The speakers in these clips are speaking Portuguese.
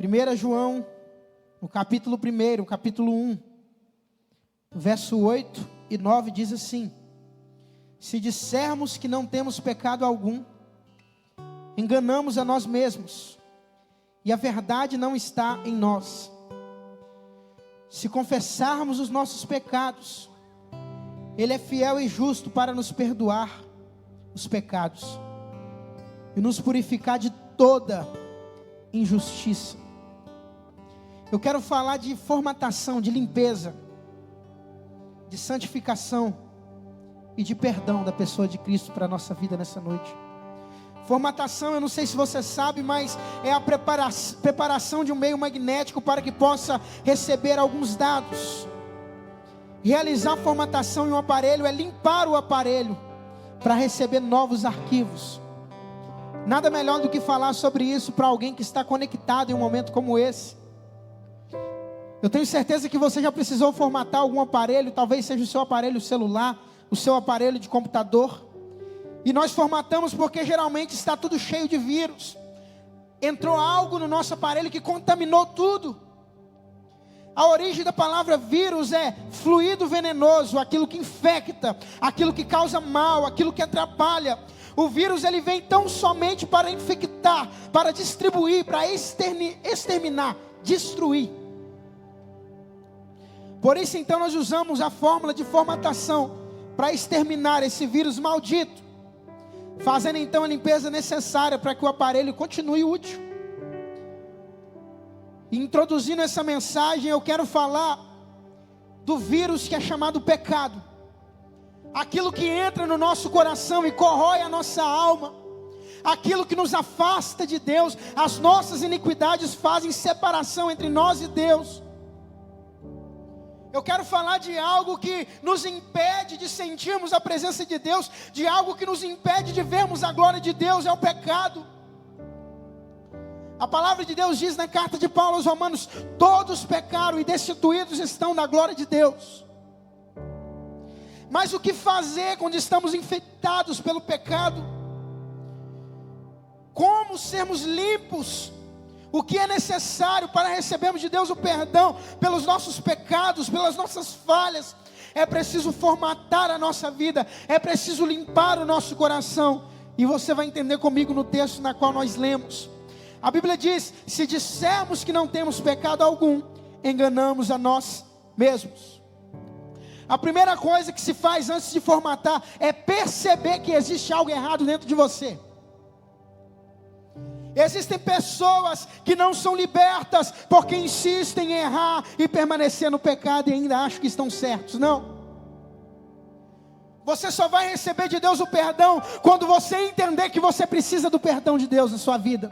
1 João, no capítulo 1, capítulo 1, verso 8 e 9 diz assim: se dissermos que não temos pecado algum, enganamos a nós mesmos, e a verdade não está em nós. Se confessarmos os nossos pecados, Ele é fiel e justo para nos perdoar os pecados e nos purificar de toda injustiça. Eu quero falar de formatação, de limpeza, de santificação e de perdão da pessoa de Cristo para a nossa vida nessa noite. Formatação, eu não sei se você sabe, mas é a preparação de um meio magnético para que possa receber alguns dados. Realizar formatação em um aparelho é limpar o aparelho para receber novos arquivos. Nada melhor do que falar sobre isso para alguém que está conectado em um momento como esse. Eu tenho certeza que você já precisou formatar algum aparelho, talvez seja o seu aparelho celular, o seu aparelho de computador. E nós formatamos porque geralmente está tudo cheio de vírus. Entrou algo no nosso aparelho que contaminou tudo. A origem da palavra vírus é fluido venenoso, aquilo que infecta, aquilo que causa mal, aquilo que atrapalha. O vírus ele vem tão somente para infectar, para distribuir, para exterminar, destruir. Por isso então nós usamos a fórmula de formatação para exterminar esse vírus maldito, fazendo então a limpeza necessária para que o aparelho continue útil. Introduzindo essa mensagem, eu quero falar do vírus que é chamado pecado. Aquilo que entra no nosso coração e corrói a nossa alma. Aquilo que nos afasta de Deus. As nossas iniquidades fazem separação entre nós e Deus. Eu quero falar de algo que nos impede de sentirmos a presença de Deus. De algo que nos impede de vermos a glória de Deus, é o pecado. A palavra de Deus diz na carta de Paulo aos Romanos: todos pecaram e destituídos estão da glória de Deus. Mas o que fazer quando estamos infectados pelo pecado? Como sermos limpos? O que é necessário para recebermos de Deus o perdão pelos nossos pecados, pelas nossas falhas? É preciso formatar a nossa vida, é preciso limpar o nosso coração. E você vai entender comigo no texto na qual nós lemos. A Bíblia diz: se dissermos que não temos pecado algum, enganamos a nós mesmos. A primeira coisa que se faz antes de formatar é perceber que existe algo errado dentro de você. Existem pessoas que não são libertas porque insistem em errar e permanecer no pecado e ainda acham que estão certos. Não. Você só vai receber de Deus o perdão quando você entender que você precisa do perdão de Deus na sua vida.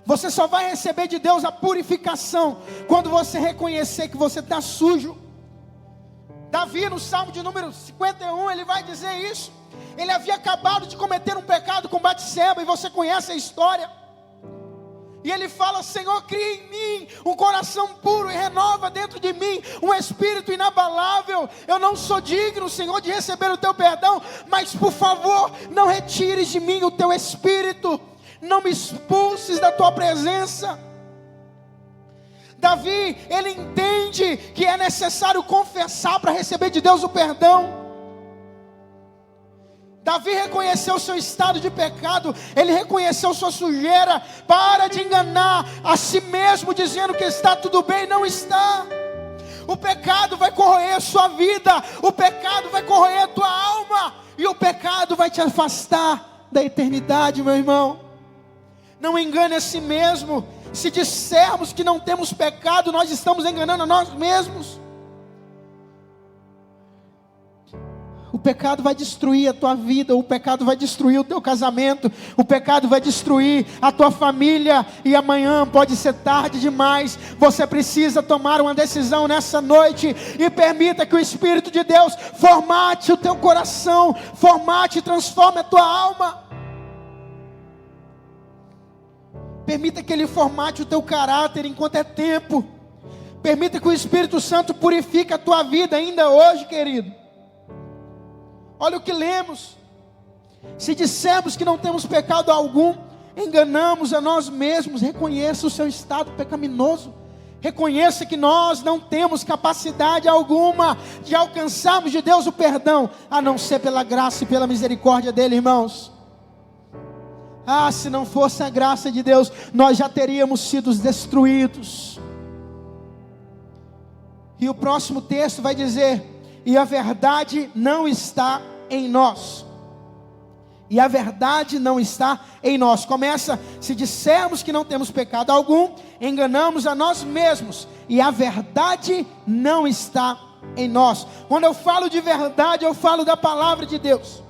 Você só vai receber de Deus a purificação quando você reconhecer que você está sujo. Davi, no Salmo de número 51, ele vai dizer isso. Ele havia acabado de cometer um pecado com Batseba, e você conhece a história. E ele fala: Senhor, cria em mim um coração puro e renova dentro de mim um espírito inabalável. Eu não sou digno, Senhor, de receber o teu perdão, mas por favor, não retires de mim o teu espírito. Não me expulses da tua presença. Davi, ele entende que é necessário confessar para receber de Deus o perdão. Davi reconheceu seu estado de pecado, ele reconheceu sua sujeira. Para de enganar a si mesmo dizendo que está tudo bem, não está. O pecado vai corroer a sua vida, o pecado vai corroer a tua alma, e o pecado vai te afastar da eternidade, meu irmão. Não engane a si mesmo. Se dissermos que não temos pecado, nós estamos enganando a nós mesmos. O pecado vai destruir a tua vida, o pecado vai destruir o teu casamento, o pecado vai destruir a tua família, e amanhã pode ser tarde demais. Você precisa tomar uma decisão nessa noite, e permita que o Espírito de Deus formate o teu coração, formate e transforme a tua alma. Permita que Ele formate o teu caráter enquanto é tempo. Permita que o Espírito Santo purifique a tua vida ainda hoje, querido. Olha o que lemos: se dissermos que não temos pecado algum, enganamos a nós mesmos. Reconheça o seu estado pecaminoso. Reconheça que nós não temos capacidade alguma de alcançarmos de Deus o perdão, a não ser pela graça e pela misericórdia dele, irmãos. Se não fosse a graça de Deus, nós já teríamos sido destruídos. E o próximo texto vai dizer: e a verdade não está em nós. E a verdade não está em nós. Começa: se dissermos que não temos pecado algum, enganamos a nós mesmos, e a verdade não está em nós. Quando eu falo de verdade, eu falo da palavra de Deus.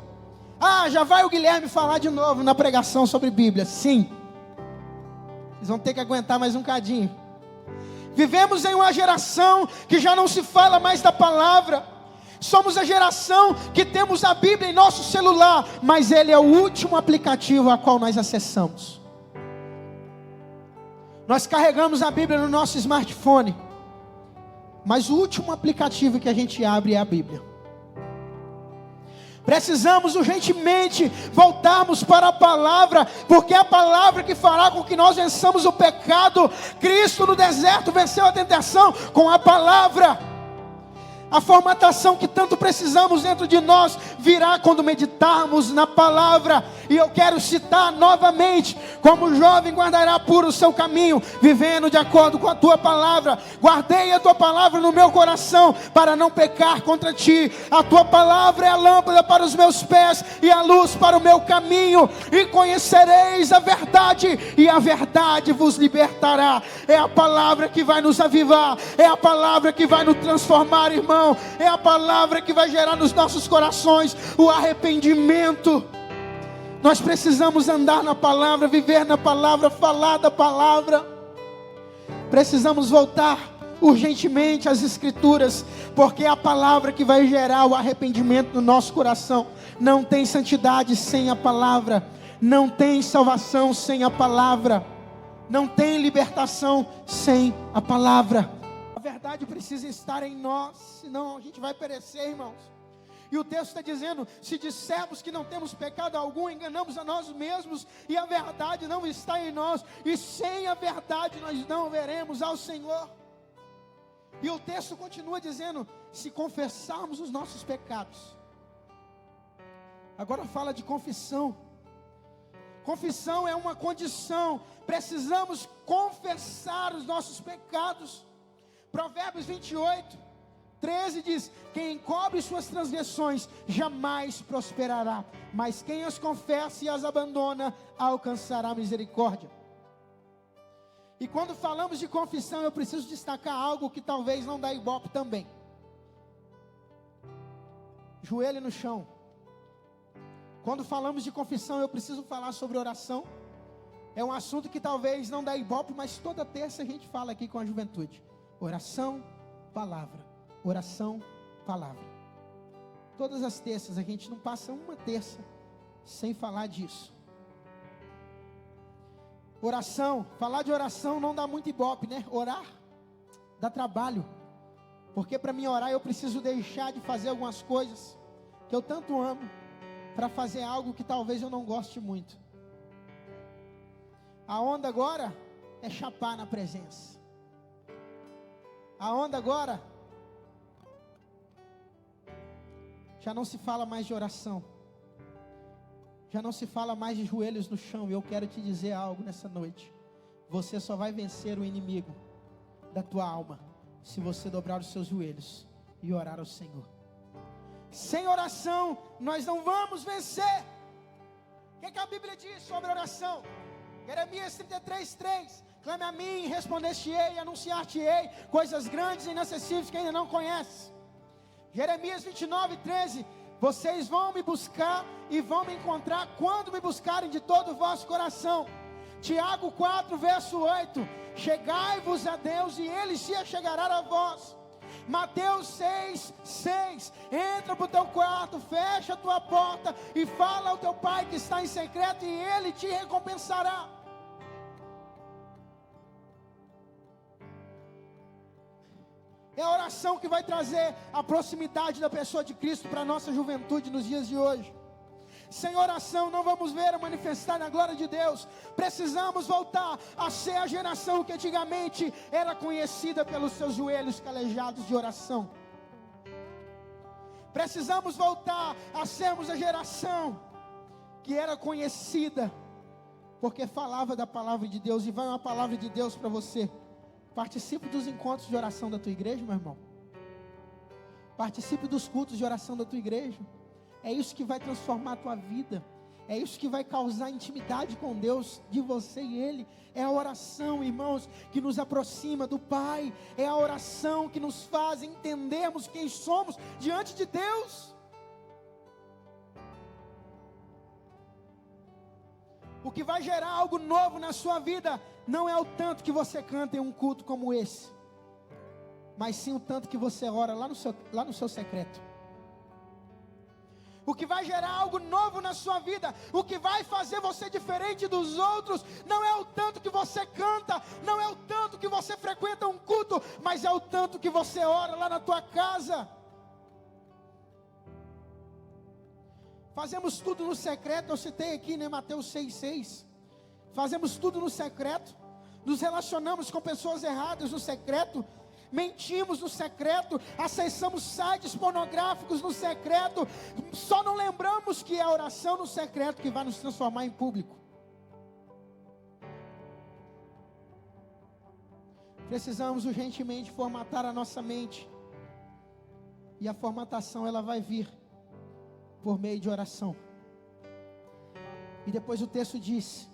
Já vai o Guilherme falar de novo na pregação sobre Bíblia. Sim, vocês vão ter que aguentar mais um cadinho. Vivemos em uma geração que já não se fala mais da palavra. Somos a geração que temos a Bíblia em nosso celular, mas ele é o último aplicativo a qual nós acessamos. Nós carregamos a Bíblia no nosso smartphone, mas o último aplicativo que a gente abre é a Bíblia. Precisamos urgentemente voltarmos para a palavra, porque é a palavra que fará com que nós vençamos o pecado. Cristo no deserto venceu a tentação com a palavra. A formatação que tanto precisamos dentro de nós virá quando meditarmos na palavra. E eu quero citar novamente: como o jovem guardará puro o seu caminho, vivendo de acordo com a tua palavra. Guardei a tua palavra no meu coração, para não pecar contra ti. A tua palavra é a lâmpada para os meus pés e a luz para o meu caminho. E conhecereis a verdade, e a verdade vos libertará. É a palavra que vai nos avivar, é a palavra que vai nos transformar, irmão. É a palavra que vai gerar nos nossos corações o arrependimento. Nós precisamos andar na palavra, viver na palavra, falar da palavra. Precisamos voltar urgentemente às Escrituras, porque é a palavra que vai gerar o arrependimento no nosso coração. Não tem santidade sem a palavra, não tem salvação sem a palavra, não tem libertação sem a palavra. A verdade precisa estar em nós, senão a gente vai perecer, irmãos. E o texto está dizendo: se dissermos que não temos pecado algum, enganamos a nós mesmos, e a verdade não está em nós, e sem a verdade nós não veremos ao Senhor. E o texto continua dizendo: se confessarmos os nossos pecados. Agora fala de confissão. Confissão é uma condição. Precisamos confessar os nossos pecados. Provérbios 28:13 diz: quem encobre suas transgressões jamais prosperará, mas quem as confessa e as abandona alcançará misericórdia. E quando falamos de confissão, eu preciso destacar algo que talvez não dá ibope também. Joelho no chão. Quando falamos de confissão, eu preciso falar sobre oração. É um assunto que talvez não dá ibope, mas toda terça a gente fala aqui com a juventude. Oração, palavra. Oração, palavra. Todas as terças, a gente não passa uma terça sem falar disso. Oração, falar de oração não dá muito ibope, né? Orar dá trabalho, porque para mim orar eu preciso deixar de fazer algumas coisas que eu tanto amo, para fazer algo que talvez eu não goste muito. A onda agora é chapar na presença. A onda agora já não se fala mais de oração, já não se fala mais de joelhos no chão. E eu quero te dizer algo nessa noite: você só vai vencer o inimigo da tua alma se você dobrar os seus joelhos e orar ao Senhor. Sem oração nós não vamos vencer. O que a Bíblia diz sobre oração? Jeremias 33:3: clame a mim, responder-te-ei, anunciar-te-ei coisas grandes e inacessíveis que ainda não conheces. Jeremias 29:13: vocês vão me buscar e vão me encontrar quando me buscarem de todo o vosso coração. Tiago 4:8: chegai-vos a Deus e Ele se achegará a vós. Mateus 6:6: entra para o teu quarto, fecha a tua porta e fala ao teu pai que está em secreto e Ele te recompensará. É a oração que vai trazer a proximidade da pessoa de Cristo para a nossa juventude nos dias de hoje. Sem oração não vamos ver a manifestar a glória de Deus. Precisamos voltar a ser a geração que antigamente era conhecida pelos seus joelhos calejados de oração. Precisamos voltar a sermos a geração que era conhecida porque falava da palavra de Deus. E vai uma palavra de Deus para você. Participe dos encontros de oração da tua igreja, meu irmão. Participe dos cultos de oração da tua igreja. É isso que vai transformar a tua vida. É isso que vai causar intimidade com Deus, de você e Ele. É a oração, irmãos, que nos aproxima do Pai. É a oração que nos faz entendermos quem somos diante de Deus. O que vai gerar algo novo na sua vida não é o tanto que você canta em um culto como esse, mas sim o tanto que você ora lá no seu secreto. O que vai gerar algo novo na sua vida, o que vai fazer você diferente dos outros, não é o tanto que você canta, não é o tanto que você frequenta um culto, mas é o tanto que você ora lá na tua casa. Fazemos tudo no secreto. Eu citei aqui, né, Mateus 6,6. Fazemos tudo no secreto. Nos relacionamos com pessoas erradas no secreto. Mentimos no secreto. Acessamos sites pornográficos no secreto. Só não lembramos que é a oração no secreto que vai nos transformar em público. Precisamos urgentemente formatar a nossa mente. E a formatação ela vai vir por meio de oração. E depois o texto diz: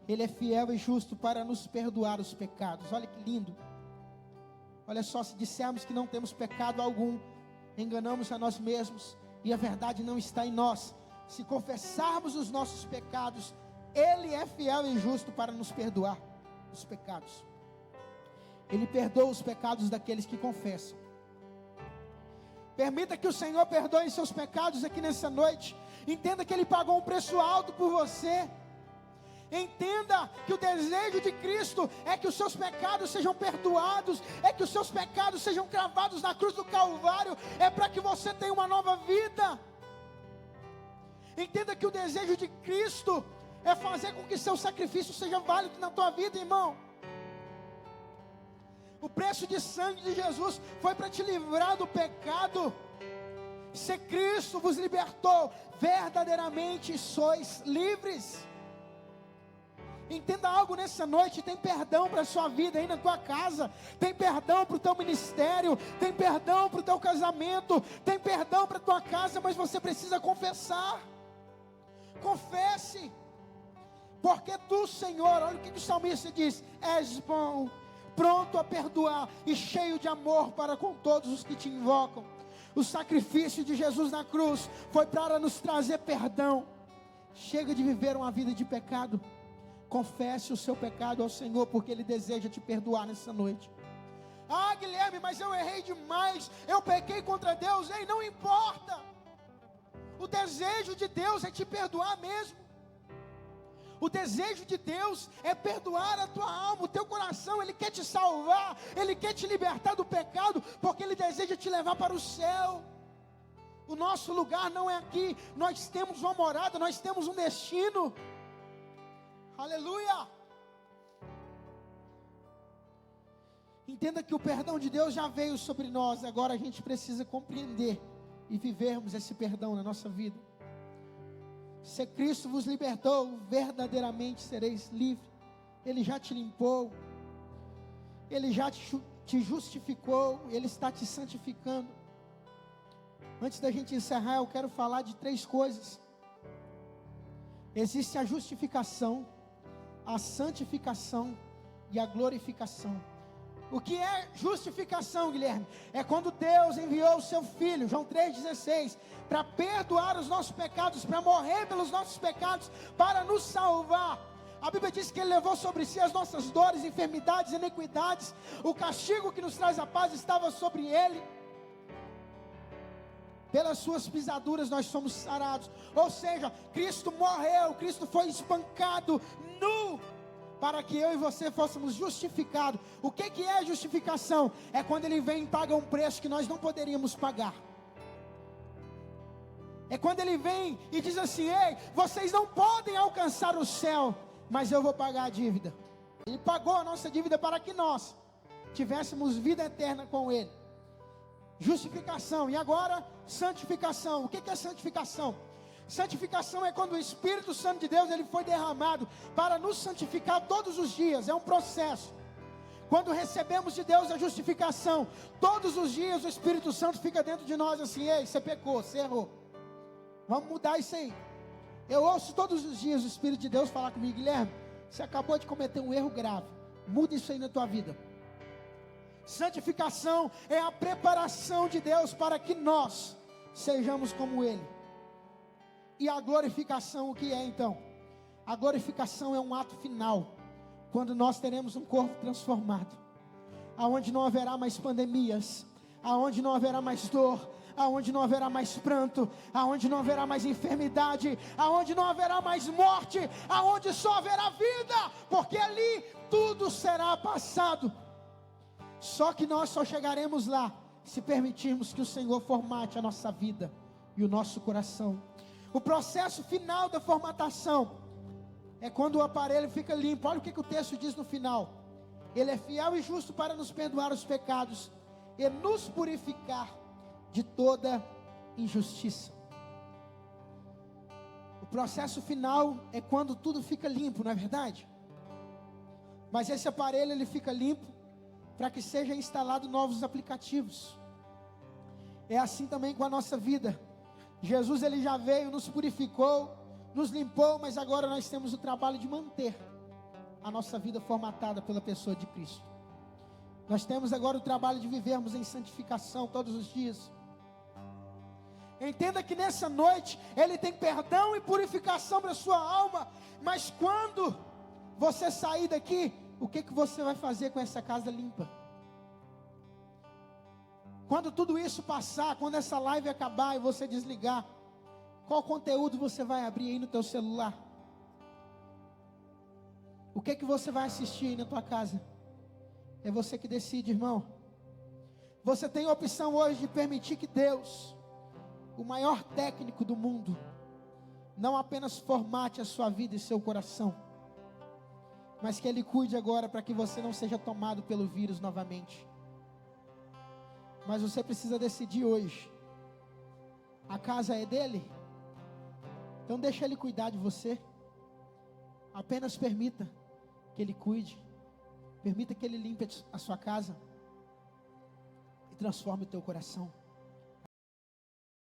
Ele é fiel e justo para nos perdoar os pecados. Olha que lindo. Olha só, se dissermos que não temos pecado algum, enganamos a nós mesmos, e a verdade não está em nós. Se confessarmos os nossos pecados, Ele é fiel e justo para nos perdoar os pecados. Ele perdoa os pecados daqueles que confessam. Permita que o Senhor perdoe seus pecados aqui nessa noite. Entenda que Ele pagou um preço alto por você. Entenda que o desejo de Cristo é que os seus pecados sejam perdoados, é que os seus pecados sejam cravados na cruz do Calvário, é para que você tenha uma nova vida. Entenda que o desejo de Cristo é fazer com que seu sacrifício seja válido na tua vida, irmão. O preço de sangue de Jesus foi para te livrar do pecado. Se Cristo vos libertou, verdadeiramente sois livres. Entenda algo nessa noite: tem perdão para a sua vida aí na tua casa, tem perdão para o teu ministério, tem perdão para o teu casamento, tem perdão para a tua casa, mas você precisa confessar. Confesse, porque tu, Senhor, olha o que o salmista diz: és bom, pronto a perdoar e cheio de amor para com todos os que te invocam. O sacrifício de Jesus na cruz foi para nos trazer perdão. Chega de viver uma vida de pecado. Confesse o seu pecado ao Senhor, porque Ele deseja te perdoar nessa noite. Ah, Guilherme, mas eu errei demais, eu pequei contra Deus. Ei, não importa. O desejo de Deus é te perdoar mesmo. O desejo de Deus é perdoar a tua alma, o teu coração. Ele quer te salvar, Ele quer te libertar do pecado, porque Ele deseja te levar para o céu. O nosso lugar não é aqui, nós temos uma morada, nós temos um destino. Aleluia. Entenda que o perdão de Deus já veio sobre nós, agora a gente precisa compreender e vivermos esse perdão na nossa vida. Se Cristo vos libertou, verdadeiramente sereis livres. Ele já te limpou, Ele já te justificou, Ele está te santificando. Antes da gente encerrar, eu quero falar de 3 coisas. Existe a justificação, a santificação e a glorificação. O que é justificação, Guilherme? É quando Deus enviou o seu Filho, João 3,16, para perdoar os nossos pecados, para morrer pelos nossos pecados, para nos salvar. A Bíblia diz que Ele levou sobre si as nossas dores, enfermidades, iniquidades. O castigo que nos traz a paz estava sobre Ele. Pelas suas pisaduras nós somos sarados. Ou seja, Cristo morreu, Cristo foi espancado nu, para que eu e você fôssemos justificados. O que é justificação? É quando Ele vem e paga um preço que nós não poderíamos pagar. É quando Ele vem e diz assim: ei, vocês não podem alcançar o céu, mas eu vou pagar a dívida. Ele pagou a nossa dívida para que nós tivéssemos vida eterna com Ele. Justificação. E agora, santificação. O que é santificação? Santificação é quando o Espírito Santo de Deus ele foi derramado para nos santificar todos os dias. É um processo. Quando recebemos de Deus a justificação, todos os dias o Espírito Santo fica dentro de nós assim: ei, você pecou, você errou, vamos mudar isso aí. Eu ouço todos os dias o Espírito de Deus falar comigo: Guilherme, você acabou de cometer um erro grave, muda isso aí na tua vida. Santificação é a preparação de Deus para que nós sejamos como Ele. E a glorificação, o que é então? A glorificação é um ato final, quando nós teremos um corpo transformado, aonde não haverá mais pandemias, aonde não haverá mais dor, aonde não haverá mais pranto, aonde não haverá mais enfermidade, aonde não haverá mais morte, aonde só haverá vida, porque ali tudo será passado. Só que nós só chegaremos lá se permitirmos que o Senhor formate a nossa vida e o nosso coração. O processo final da formatação é quando o aparelho fica limpo. Olha o que o texto diz no final: Ele é fiel e justo para nos perdoar os pecados e nos purificar de toda injustiça. O processo final é quando tudo fica limpo, não é verdade? Mas esse aparelho ele fica limpo para que seja instalado novos aplicativos. É assim também com a nossa vida. Jesus ele já veio, nos purificou, nos limpou, mas agora nós temos o trabalho de manter a nossa vida formatada pela pessoa de Cristo. Nós temos agora o trabalho de vivermos em santificação todos os dias. Entenda que nessa noite Ele tem perdão e purificação para a sua alma, mas quando você sair daqui, o que você vai fazer com essa casa limpa? Quando tudo isso passar, quando essa live acabar e você desligar, qual conteúdo você vai abrir aí no teu celular? O que você vai assistir aí na tua casa? É você que decide, irmão. Você tem a opção hoje de permitir que Deus, o maior técnico do mundo, não apenas formate a sua vida e seu coração, mas que Ele cuide agora para que você não seja tomado pelo vírus novamente. Mas você precisa decidir hoje. A casa é dele? Então deixa Ele cuidar de você. Apenas permita que Ele cuide. Permita que Ele limpe a sua casa e transforme o teu coração.